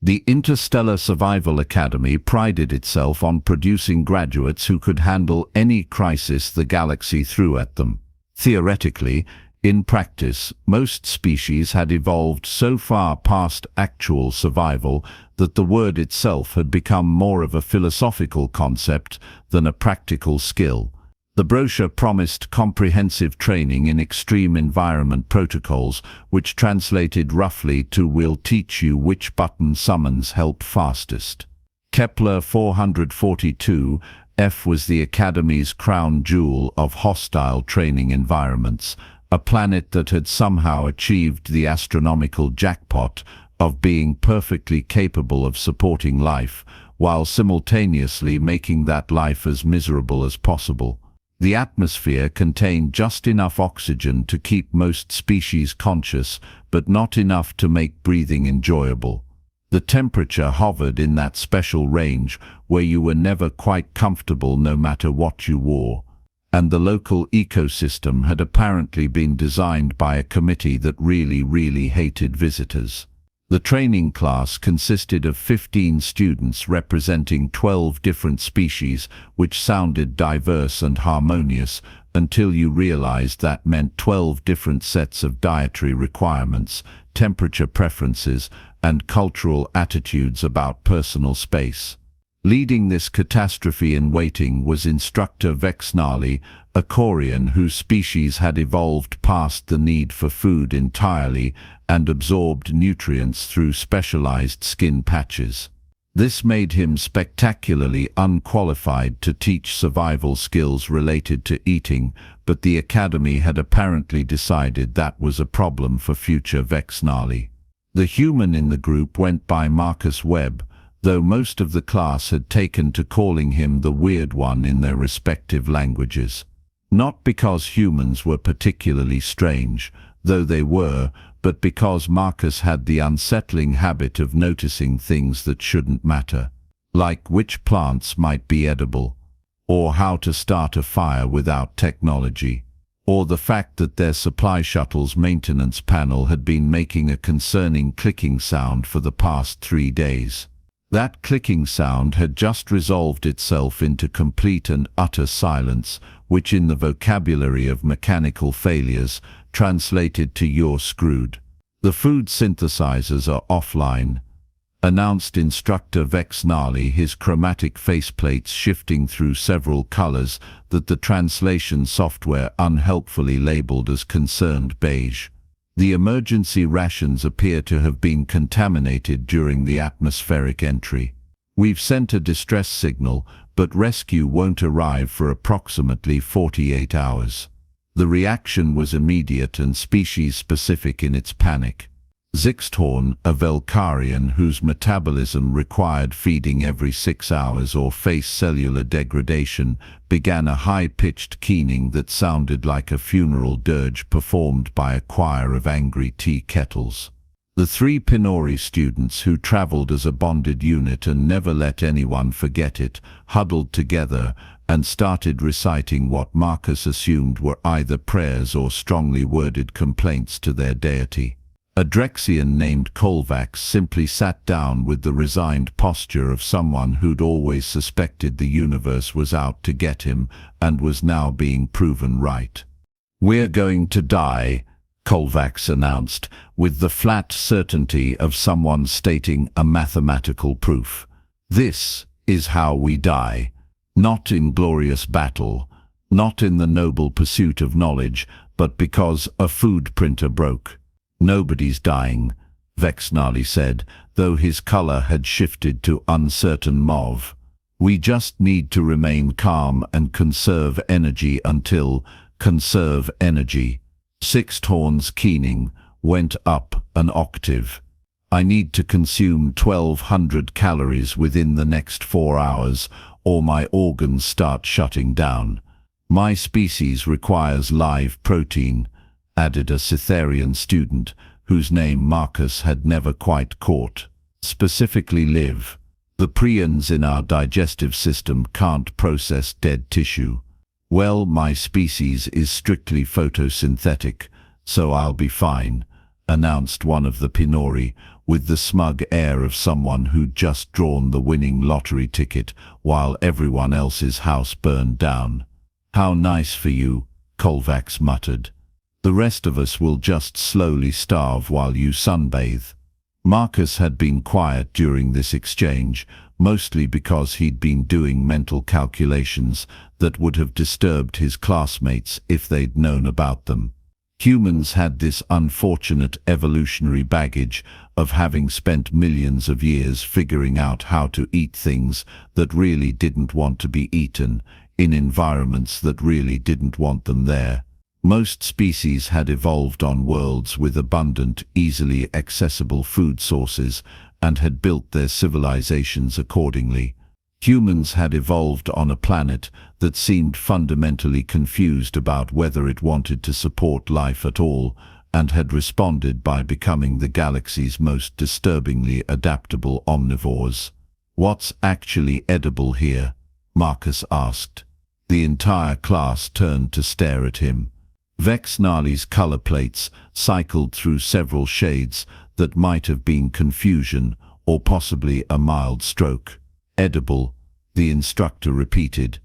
The Interstellar Survival Academy prided itself on producing graduates who could handle any crisis the galaxy threw at them. Theoretically, in practice, most species had evolved so far past actual survival that the word itself had become more of a philosophical concept than a practical skill. The brochure promised comprehensive training in extreme environment protocols, which translated roughly to "we'll teach you which button summons help fastest." Kepler 442 F was the Academy's crown jewel of hostile training environments, a planet that had somehow achieved the astronomical jackpot of being perfectly capable of supporting life, while simultaneously making that life as miserable as possible. The atmosphere contained just enough oxygen to keep most species conscious, but not enough to make breathing enjoyable. The temperature hovered in that special range where you were never quite comfortable no matter what you wore. And the local ecosystem had apparently been designed by a committee that really hated visitors. The training class consisted of 15 students representing 12 different species, which sounded diverse and harmonious until you realized that meant 12 different sets of dietary requirements, temperature preferences, and cultural attitudes about personal space. Leading this catastrophe in waiting was instructor Vexnali, a Korean whose species had evolved past the need for food entirely and absorbed nutrients through specialized skin patches. This made him spectacularly unqualified to teach survival skills related to eating, but the Academy had apparently decided that was a problem for future Vexnali. The human in the group went by Marcus Webb, though most of the class had taken to calling him the weird one in their respective languages. Not because humans were particularly strange, though they were, but because Marcus had the unsettling habit of noticing things that shouldn't matter, like which plants might be edible, or how to start a fire without technology, or the fact that their supply shuttle's maintenance panel had been making a concerning clicking sound for the past 3 days. That clicking sound had just resolved itself into complete and utter silence, which in the vocabulary of mechanical failures translated to "you're screwed." "The food synthesizers are offline," announced instructor Vexnali, his chromatic faceplates shifting through several colors that the translation software unhelpfully labeled as concerned beige. "The emergency rations appear to have been contaminated during the atmospheric entry. We've sent a distress signal, but rescue won't arrive for approximately 48 hours. The reaction was immediate and species-specific in its panic. Zixthorn, a Velkarian whose metabolism required feeding every 6 hours or face cellular degradation, began a high-pitched keening that sounded like a funeral dirge performed by a choir of angry tea kettles. The 3 Pinori students who traveled as a bonded unit and never let anyone forget it, huddled together and started reciting what Marcus assumed were either prayers or strongly worded complaints to their deity. A Drexian named Kovacs simply sat down with the resigned posture of someone who'd always suspected the universe was out to get him and was now being proven right. "We're going to die," Kovacs announced, with the flat certainty of someone stating a mathematical proof. "This is how we die. Not in glorious battle, not in the noble pursuit of knowledge, but because a food printer broke. Nobody's dying," Vexnali said, though his color had shifted to uncertain mauve. "We just need to remain calm and conserve energy until conserve energy." Sixthorn's keening went up an octave. "I need to consume 1,200 calories within the next 4 hours, or my organs start shutting down. My species requires live protein," added a Cytherian student, whose name Marcus had never quite caught. "Specifically live. The prions in our digestive system can't process dead tissue." "Well, my species is strictly photosynthetic, so I'll be fine," announced one of the Pinori, with the smug air of someone who'd just drawn the winning lottery ticket while everyone else's house burned down. "How nice for you," Kovacs muttered. "The rest of us will just slowly starve while you sunbathe." Marcus had been quiet during this exchange, mostly because he'd been doing mental calculations that would have disturbed his classmates if they'd known about them. Humans had this unfortunate evolutionary baggage of having spent millions of years figuring out how to eat things that really didn't want to be eaten, in environments that really didn't want them there. Most species had evolved on worlds with abundant, easily accessible food sources and had built their civilizations accordingly. Humans had evolved on a planet that seemed fundamentally confused about whether it wanted to support life at all, and had responded by becoming the galaxy's most disturbingly adaptable omnivores. "What's actually edible here?" Marcus asked. The entire class turned to stare at him. Vexnali's color plates cycled through several shades that might have been confusion or possibly a mild stroke. "Edible," the instructor repeated.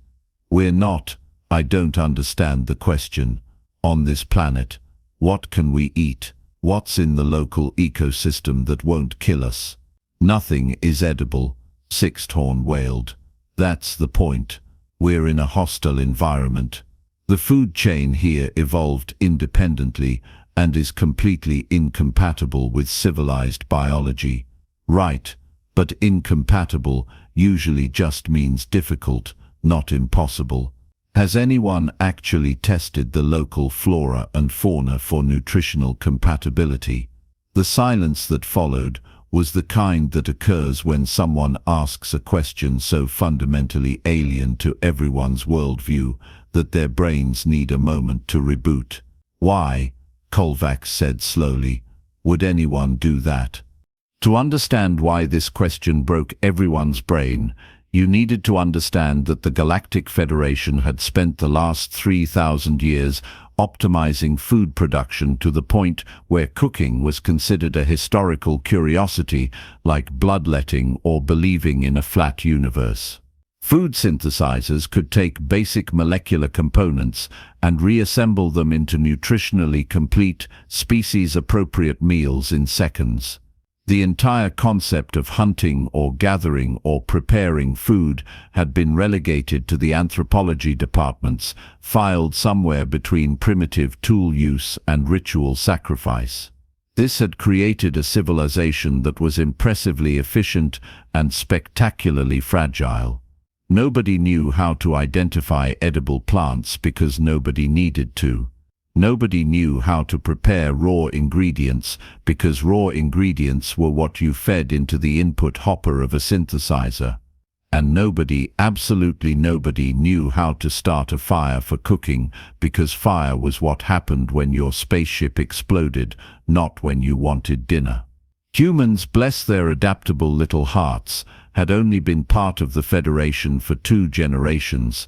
"We're not. I don't understand the question. On this planet, what can we eat? What's in the local ecosystem that won't kill us?" "Nothing is edible," Sixthorn wailed. "That's the point. We're in a hostile environment. The food chain here evolved independently and is completely incompatible with civilized biology." "Right, but incompatible usually just means difficult, not impossible. Has anyone actually tested the local flora and fauna for nutritional compatibility?" The silence that followed was the kind that occurs when someone asks a question so fundamentally alien to everyone's worldview that their brains need a moment to reboot. "Why," Kovacs said slowly, "would anyone do that?" To understand why this question broke everyone's brain, you needed to understand that the Galactic Federation had spent the last 3,000 years optimizing food production to the point where cooking was considered a historical curiosity like bloodletting or believing in a flat universe. Food synthesizers could take basic molecular components and reassemble them into nutritionally complete, species-appropriate meals in seconds. The entire concept of hunting or gathering or preparing food had been relegated to the anthropology departments, filed somewhere between primitive tool use and ritual sacrifice. This had created a civilization that was impressively efficient and spectacularly fragile. Nobody knew how to identify edible plants because nobody needed to. Nobody knew how to prepare raw ingredients because raw ingredients were what you fed into the input hopper of a synthesizer. And nobody, absolutely nobody, knew how to start a fire for cooking because fire was what happened when your spaceship exploded, not when you wanted dinner. Humans, bless their adaptable little hearts, had only been part of the Federation for 2 generations.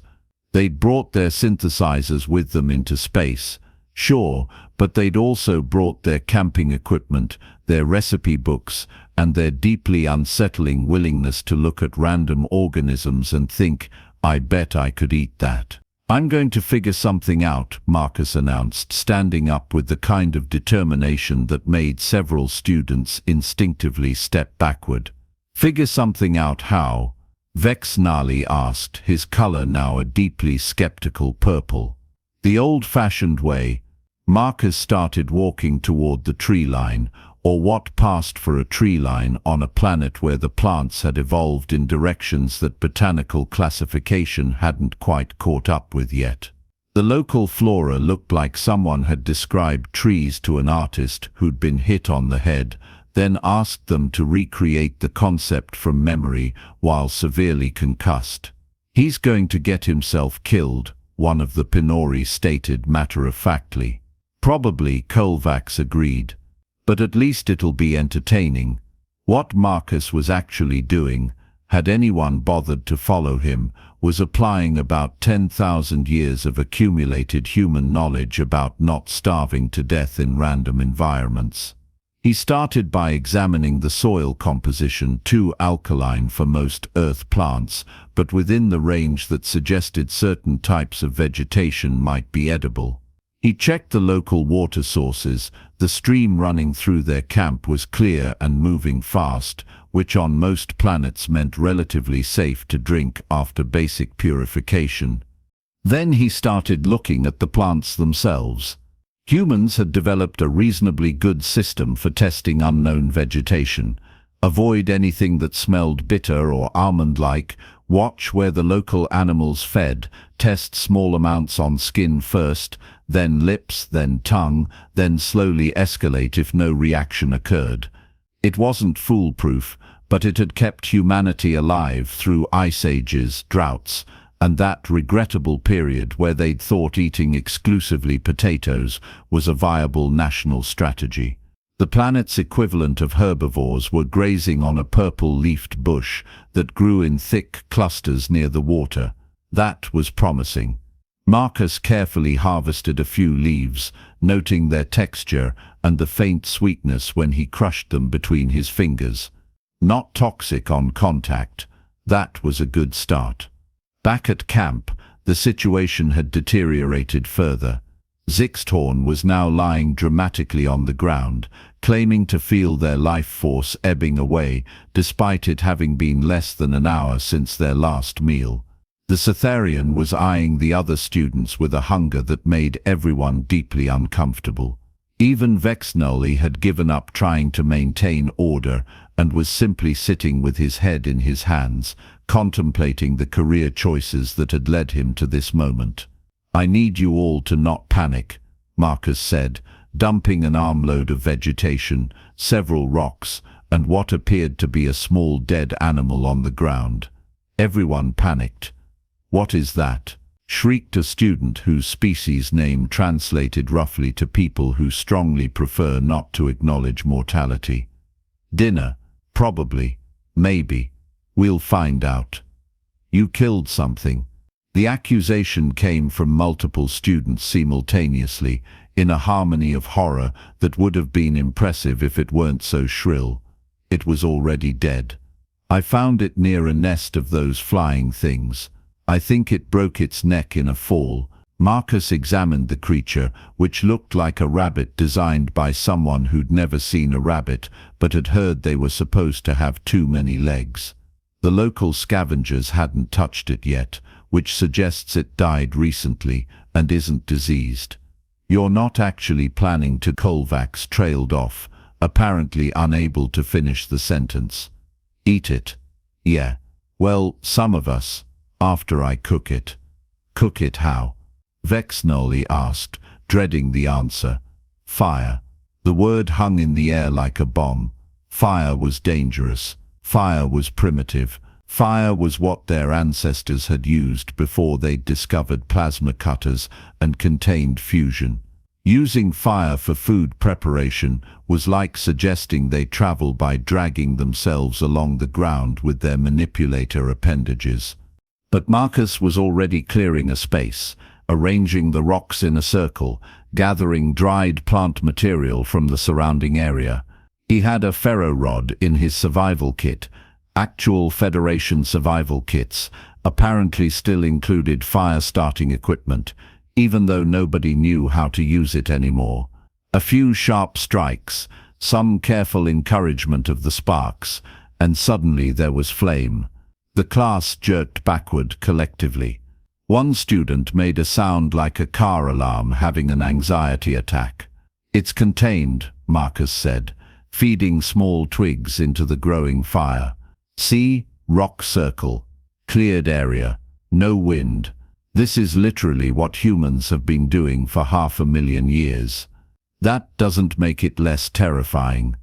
They'd brought their synthesizers with them into space. Sure, but they'd also brought their camping equipment, their recipe books, and their deeply unsettling willingness to look at random organisms and think, "I bet I could eat that." "I'm going to figure something out," Marcus announced, standing up with the kind of determination that made several students instinctively step backward. "Figure something out how?" Vexnali asked, his color now a deeply skeptical purple. "The old-fashioned way." Marcus started walking toward the tree line, or what passed for a tree line on a planet where the plants had evolved in directions that botanical classification hadn't quite caught up with yet. The local flora looked like someone had described trees to an artist who'd been hit on the head, then asked them to recreate the concept from memory while severely concussed. "He's going to get himself killed," one of the Pinori stated matter-of-factly. "Probably," Kovacs agreed. "But at least it'll be entertaining." What Marcus was actually doing, had anyone bothered to follow him, was applying about 10,000 years of accumulated human knowledge about not starving to death in random environments. He started by examining the soil composition, too alkaline for most earth plants, but within the range that suggested certain types of vegetation might be edible. He checked the local water sources. The stream running through their camp was clear and moving fast, which on most planets meant relatively safe to drink after basic purification. Then he started looking at the plants themselves. Humans had developed a reasonably good system for testing unknown vegetation. Avoid anything that smelled bitter or almond-like. Watch where the local animals fed. Test small amounts on skin first, then lips, then tongue, then slowly escalate if no reaction occurred. It wasn't foolproof, but it had kept humanity alive through ice ages, droughts, and that regrettable period where they'd thought eating exclusively potatoes was a viable national strategy. The planet's equivalent of herbivores were grazing on a purple-leafed bush that grew in thick clusters near the water. That was promising. Marcus carefully harvested a few leaves, noting their texture and the faint sweetness when he crushed them between his fingers. Not toxic on contact. That was a good start. Back at camp, the situation had deteriorated further. Zixthorn was now lying dramatically on the ground, claiming to feel their life force ebbing away, despite it having been less than an hour since their last meal. The Cytherian was eyeing the other students with a hunger that made everyone deeply uncomfortable. Even Vexnully had given up trying to maintain order and was simply sitting with his head in his hands, contemplating the career choices that had led him to this moment. "I need you all to not panic," Marcus said, dumping an armload of vegetation, several rocks, and what appeared to be a small dead animal on the ground. Everyone panicked. "What is that?" shrieked a student whose species name translated roughly to people who strongly prefer not to acknowledge mortality. "Dinner, probably. Maybe. We'll find out." "You killed something." The accusation came from multiple students simultaneously, in a harmony of horror that would have been impressive if it weren't so shrill. It was already dead. "I found it near a nest of those flying things. I think it broke its neck in a fall." Marcus examined the creature, which looked like a rabbit designed by someone who'd never seen a rabbit, but had heard they were supposed to have too many legs. The local scavengers hadn't touched it yet, which suggests it died recently and isn't diseased. "You're not actually planning to..." Kovacs trailed off, apparently unable to finish the sentence. "Eat it." "Yeah. Well, some of us. After I cook it." "Cook it how?" Vexnully asked, dreading the answer. "Fire." The word hung in the air like a bomb. Fire was dangerous. Fire was primitive. Fire was what their ancestors had used before they'd discovered plasma cutters and contained fusion. Using fire for food preparation was like suggesting they travel by dragging themselves along the ground with their manipulator appendages. But Marcus was already clearing a space, arranging the rocks in a circle, gathering dried plant material from the surrounding area. He had a ferro rod in his survival kit. Actual Federation survival kits apparently still included fire-starting equipment, even though nobody knew how to use it anymore. A few sharp strikes, some careful encouragement of the sparks, and suddenly there was flame. The class jerked backward collectively. One student made a sound like a car alarm having an anxiety attack. "It's contained," Marcus said, feeding small twigs into the growing fire. "See? Rock circle. Cleared area. No wind. This is literally what humans have been doing for 500,000 years. That doesn't make it less terrifying."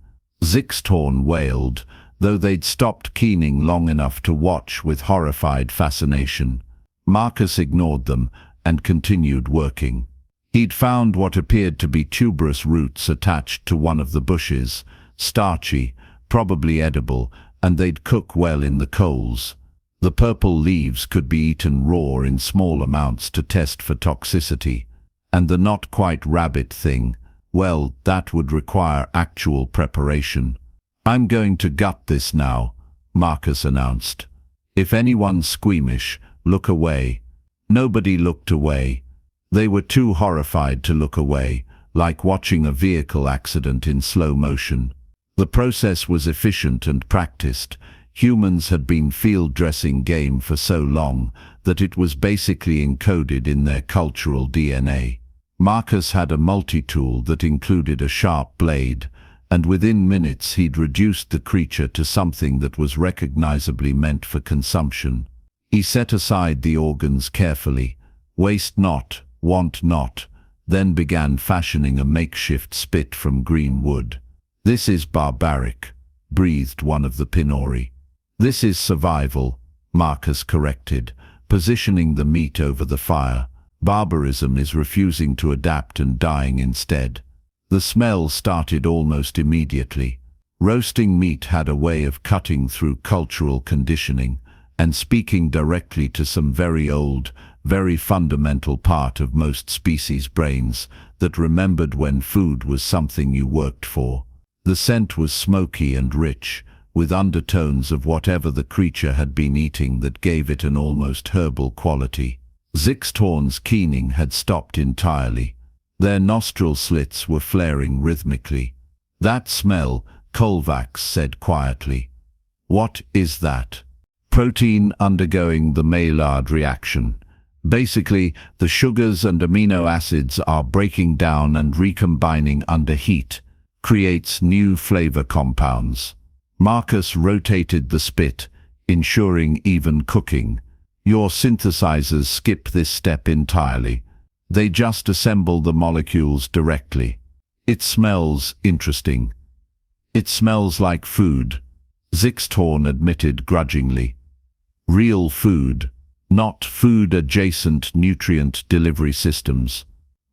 Zixthorn wailed, though they'd stopped keening long enough to watch with horrified fascination. Marcus ignored them and continued working. He'd found what appeared to be tuberous roots attached to one of the bushes, starchy, probably edible, and they'd cook well in the coals. The purple leaves could be eaten raw in small amounts to test for toxicity. And the not-quite-rabbit thing, Well, that would require actual preparation. I'm going to gut this now, Marcus announced. If anyone's squeamish, look away. Nobody looked away. They were too horrified to look away, like watching a vehicle accident in slow motion. The process was efficient and practiced. Humans had been field dressing game for so long that it was basically encoded in their cultural DNA. Marcus had a multi-tool that included a sharp blade, and within minutes he'd reduced the creature to something that was recognizably meant for consumption. He set aside the organs carefully, waste not, want not, then began fashioning a makeshift spit from green wood. "This is barbaric," breathed one of the Pinori. "This is survival," Marcus corrected, positioning the meat over the fire. "Barbarism is refusing to adapt and dying instead." The smell started almost immediately. Roasting meat had a way of cutting through cultural conditioning and speaking directly to some very old, very fundamental part of most species' brains that remembered when food was something you worked for. The scent was smoky and rich, with undertones of whatever the creature had been eating that gave it an almost herbal quality. Zixtorn's keening had stopped entirely. Their nostril slits were flaring rhythmically. "That smell," Kovacs said quietly. "What is that?" "Protein undergoing the Maillard reaction. Basically, the sugars and amino acids are breaking down and recombining under heat. Creates new flavor compounds." Marcus rotated the spit, ensuring even cooking. "Your synthesizers skip this step entirely. They just assemble the molecules directly. It smells interesting." "It smells like food," Zixtorn admitted grudgingly. "Real food, not food-adjacent nutrient delivery systems."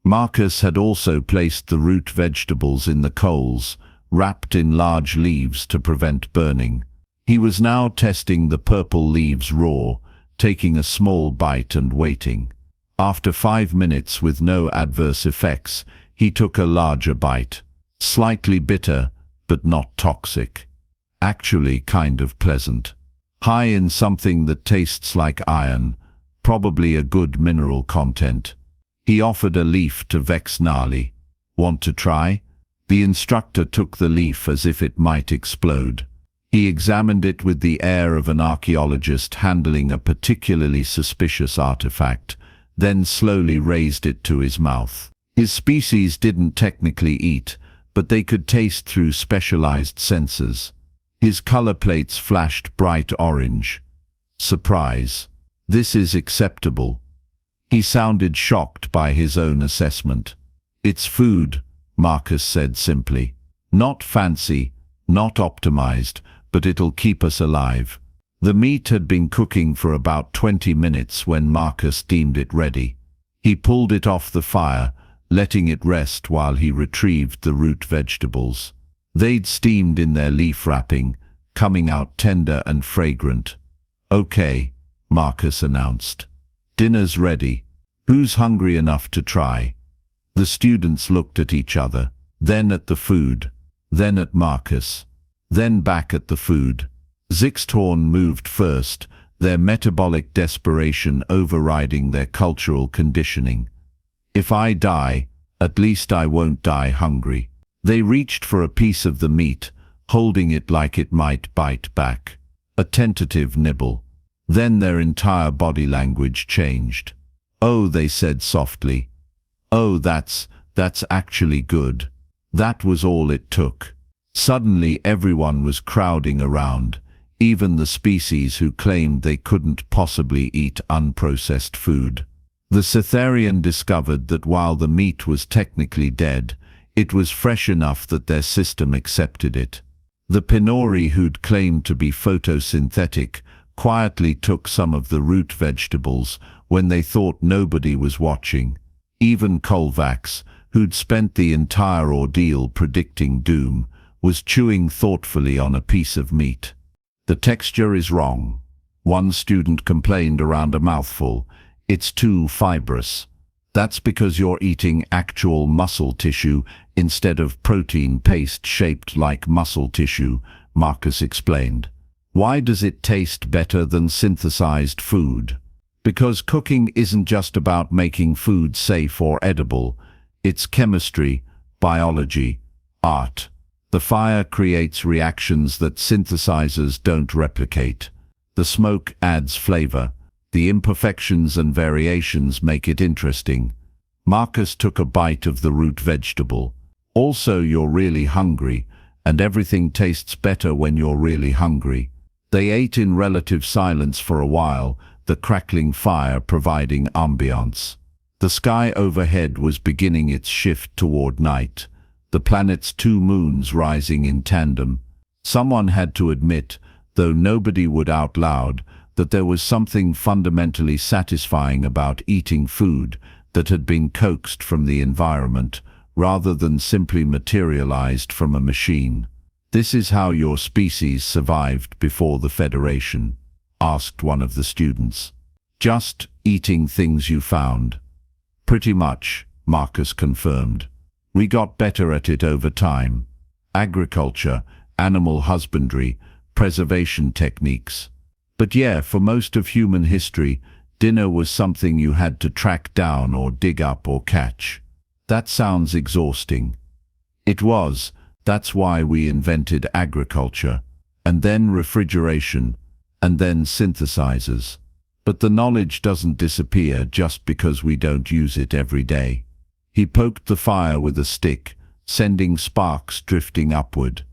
Marcus had also placed the root vegetables in the coals, wrapped in large leaves to prevent burning. He was now testing the purple leaves raw, taking a small bite and waiting. After 5 minutes with no adverse effects, he took a larger bite. Slightly bitter, but not toxic. Actually kind of pleasant. High in something that tastes like iron, probably a good mineral content. He offered a leaf to Vexnali. "Want to try?" The instructor took the leaf as if it might explode. He examined it with the air of an archaeologist handling a particularly suspicious artifact, then slowly raised it to his mouth. His species didn't technically eat, but they could taste through specialized sensors. His color plates flashed bright orange. Surprise. "This is acceptable." He sounded shocked by his own assessment. "It's food," Marcus said simply. "Not fancy, not optimized, but it'll keep us alive." The meat had been cooking for about 20 minutes when Marcus deemed it ready. He pulled it off the fire, letting it rest while he retrieved the root vegetables. They'd steamed in their leaf wrapping, coming out tender and fragrant. "Okay," Marcus announced. "Dinner's ready. Who's hungry enough to try?" The students looked at each other, then at the food, then at Marcus, then back at the food. Zixtorn moved first, their metabolic desperation overriding their cultural conditioning. "If I die, at least I won't die hungry." They reached for a piece of the meat, holding it like it might bite back. A tentative nibble. Then their entire body language changed. "Oh," they said softly. "Oh, that's actually good." That was all it took. Suddenly everyone was crowding around, even the species who claimed they couldn't possibly eat unprocessed food. The Cytherian discovered that while the meat was technically dead, it was fresh enough that their system accepted it. The Pinori, who'd claimed to be photosynthetic, quietly took some of the root vegetables when they thought nobody was watching. Even Kovacs, who'd spent the entire ordeal predicting doom, was chewing thoughtfully on a piece of meat. "The texture is wrong," one student complained around a mouthful. "It's too fibrous." That's because you're eating actual muscle tissue instead of protein paste shaped like muscle tissue, Marcus explained. Why does it taste better than synthesized food? Because cooking isn't just about making food safe or edible. It's chemistry, biology, art. The fire creates reactions that synthesizers don't replicate. The smoke adds flavor. The imperfections and variations make it interesting. Marcus took a bite of the root vegetable. Also, you're really hungry, and everything tastes better when you're really hungry. They ate in relative silence for a while, the crackling fire providing ambiance. The sky overhead was beginning its shift toward night, the planet's two moons rising in tandem. Someone had to admit, though nobody would out loud, that there was something fundamentally satisfying about eating food that had been coaxed from the environment, rather than simply materialized from a machine. "This is how your species survived before the Federation?" asked one of the students. "Just eating things you found." "Pretty much," Marcus confirmed. "We got better at it over time. Agriculture, animal husbandry, preservation techniques. But yeah, for most of human history, dinner was something you had to track down or dig up or catch." "That sounds exhausting." "It was. That's why we invented agriculture, and then refrigeration, and then synthesizers. But the knowledge doesn't disappear just because we don't use it every day." He poked the fire with a stick, sending sparks drifting upward.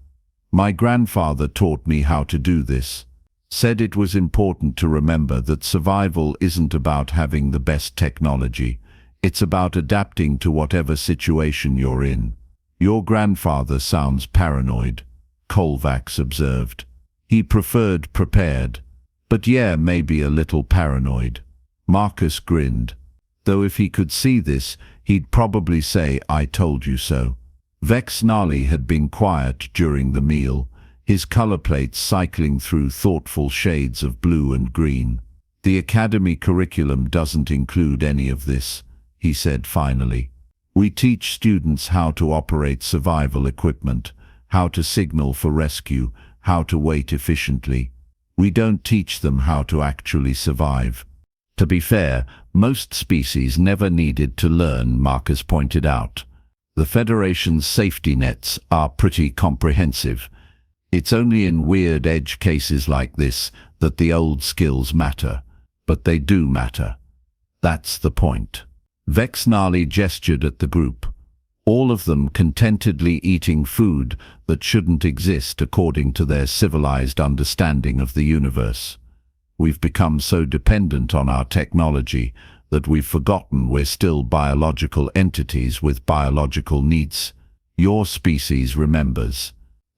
"My grandfather taught me how to do this. Said it was important to remember that survival isn't about having the best technology. It's about adapting to whatever situation you're in." "Your grandfather sounds paranoid," Kovacs observed. "He preferred prepared. But yeah, maybe a little paranoid." Marcus grinned. Though if he could see this, he'd probably say, "I told you so." Vexnali had been quiet during the meal, his color plates cycling through thoughtful shades of blue and green. "The academy curriculum doesn't include any of this," he said finally. "We teach students how to operate survival equipment, how to signal for rescue, how to wait efficiently. We don't teach them how to actually survive." To be fair, most species never needed to learn, Marcus pointed out. The Federation's safety nets are pretty comprehensive. It's only in weird edge cases like this that the old skills matter, but they do matter. That's the point. Vexnali gestured at the group, all of them contentedly eating food that shouldn't exist according to their civilized understanding of the universe. We've become so dependent on our technology that we've forgotten we're still biological entities with biological needs. Your species remembers.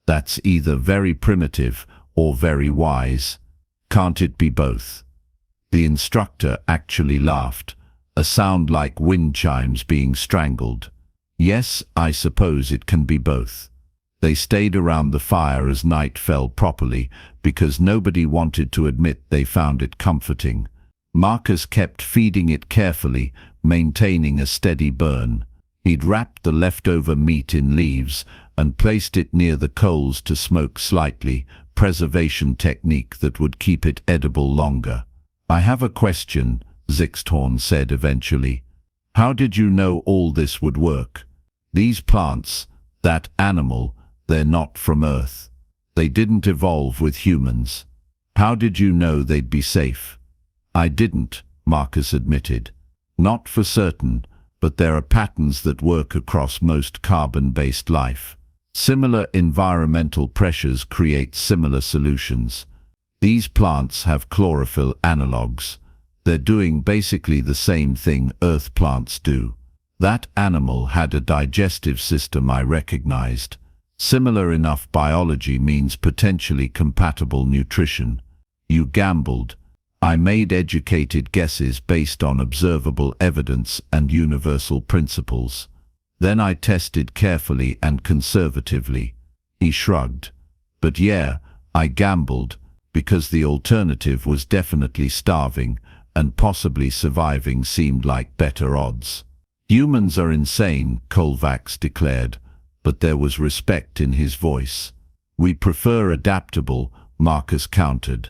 That's either very primitive or very wise. Can't it be both? The instructor actually laughed, a sound like wind chimes being strangled. "Yes, I suppose it can be both." They stayed around the fire as night fell properly because nobody wanted to admit they found it comforting. Marcus kept feeding it carefully, maintaining a steady burn. He'd wrapped the leftover meat in leaves and placed it near the coals to smoke slightly, preservation technique that would keep it edible longer. "I have a question," Zixthorn said eventually. "How did you know all this would work? These plants, that animal, they're not from Earth. They didn't evolve with humans. How did you know they'd be safe?" "I didn't," Marcus admitted. "Not for certain, but there are patterns that work across most carbon-based life. Similar environmental pressures create similar solutions. These plants have chlorophyll analogs. They're doing basically the same thing Earth plants do. That animal had a digestive system I recognized. Similar enough biology means potentially compatible nutrition. You gambled. I made educated guesses based on observable evidence and universal principles. Then I tested carefully and conservatively." He shrugged. "But yeah, I gambled, because the alternative was definitely starving, and possibly surviving seemed like better odds." Humans are insane, Kovacs declared, but there was respect in his voice. We prefer adaptable, Marcus countered.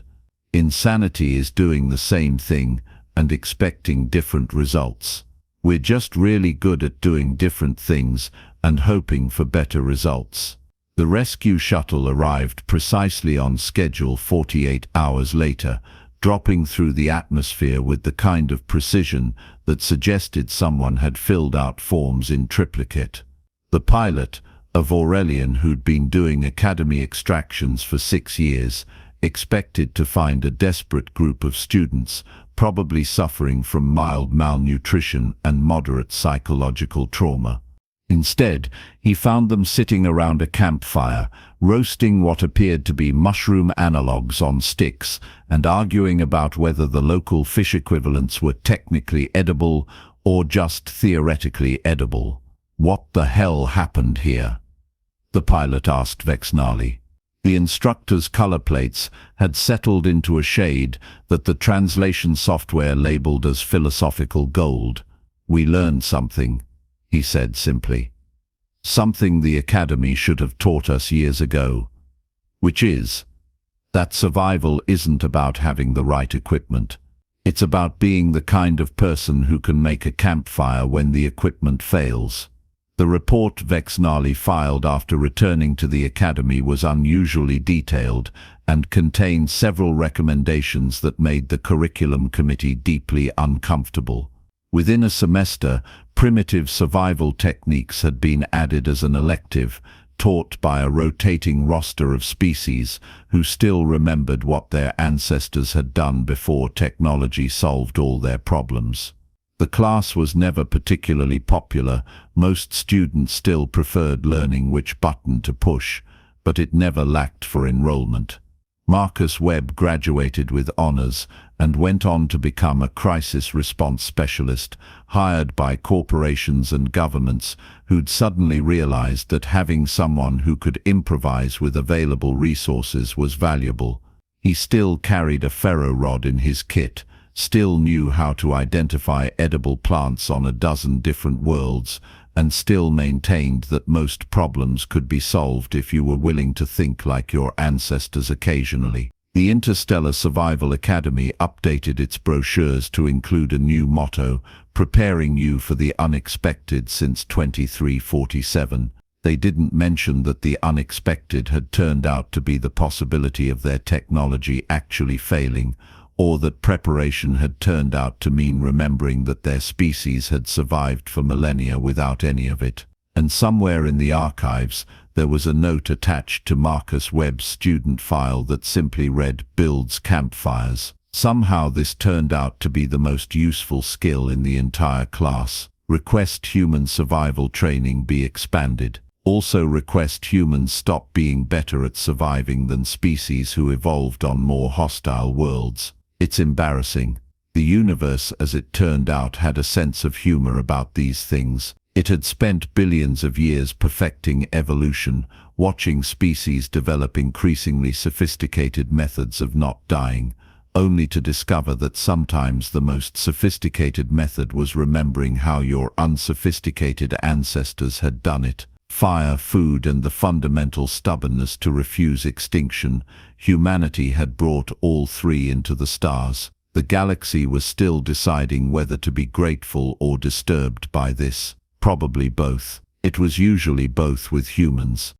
Insanity is doing the same thing and expecting different results. We're just really good at doing different things and hoping for better results. The rescue shuttle arrived precisely on schedule 48 hours later, dropping through the atmosphere with the kind of precision that suggested someone had filled out forms in triplicate. The pilot, a Aurelian who'd been doing Academy extractions for 6 years, expected to find a desperate group of students, probably suffering from mild malnutrition and moderate psychological trauma. Instead, he found them sitting around a campfire, roasting what appeared to be mushroom analogues on sticks and arguing about whether the local fish equivalents were technically edible or just theoretically edible. "What the hell happened here?" the pilot asked vexnally. The instructor's color plates had settled into a shade that the translation software labeled as philosophical gold. "We learned something," he said simply. "Something the Academy should have taught us years ago. Which is that survival isn't about having the right equipment. It's about being the kind of person who can make a campfire when the equipment fails." The report Vexnali filed after returning to the Academy was unusually detailed and contained several recommendations that made the curriculum committee deeply uncomfortable. Within a semester, primitive survival techniques had been added as an elective, taught by a rotating roster of species who still remembered what their ancestors had done before technology solved all their problems. The class was never particularly popular. Most students still preferred learning which button to push, but it never lacked for enrollment. Marcus Webb graduated with honors and went on to become a crisis response specialist, hired by corporations and governments who'd suddenly realized that having someone who could improvise with available resources was valuable. He still carried a ferro rod in his kit, still knew how to identify edible plants on a dozen different worlds, and still maintained that most problems could be solved if you were willing to think like your ancestors occasionally. The Interstellar Survival Academy updated its brochures to include a new motto, "Preparing you for the unexpected since 2347. They didn't mention that the unexpected had turned out to be the possibility of their technology actually failing, or that preparation had turned out to mean remembering that their species had survived for millennia without any of it. And somewhere in the archives, there was a note attached to Marcus Webb's student file that simply read, "Builds campfires." Somehow this turned out to be the most useful skill in the entire class. Request human survival training be expanded. Also request humans stop being better at surviving than species who evolved on more hostile worlds. It's embarrassing. The universe, as it turned out, had a sense of humor about these things. It had spent billions of years perfecting evolution, watching species develop increasingly sophisticated methods of not dying, only to discover that sometimes the most sophisticated method was remembering how your unsophisticated ancestors had done it. Fire, food, and the fundamental stubbornness to refuse extinction, humanity had brought all three into the stars. The galaxy was still deciding whether to be grateful or disturbed by this. Probably both. It was usually both with humans.